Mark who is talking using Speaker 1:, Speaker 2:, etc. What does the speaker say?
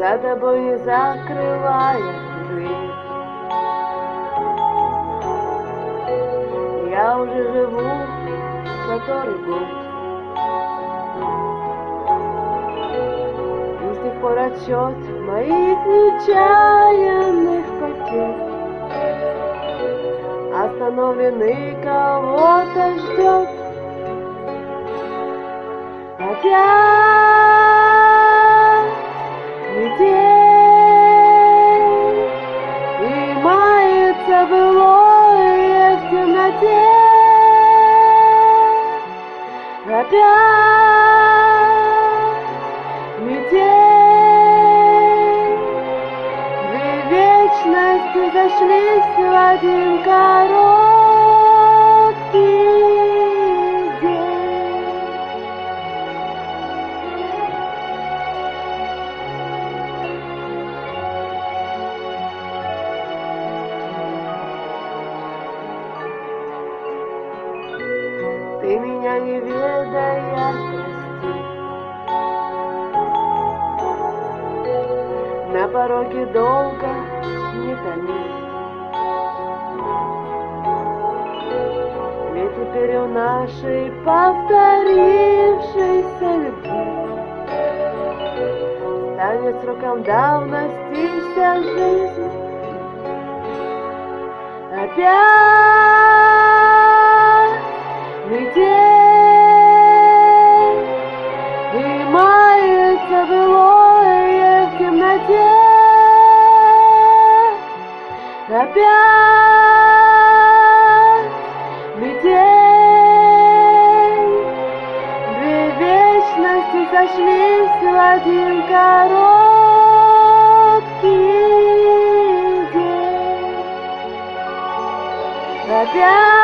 Speaker 1: за тобой не закрывая дверь. Я уже живу который год, и с тех пор отчет моих нечаянных потерь остановленный кого-то ждет. Опять метель, и мается былое в темноте. Опять метель, две вечности зашлись в один короткий день. Ты меня не ведая прости, на пороге долго не томи, ведь теперь у нашей повторившейся любви станет сроком давности вся жизнь. Опять метель, и мается былое в темноте. Опять метель, две вечности сошлись в один короткий день. Опять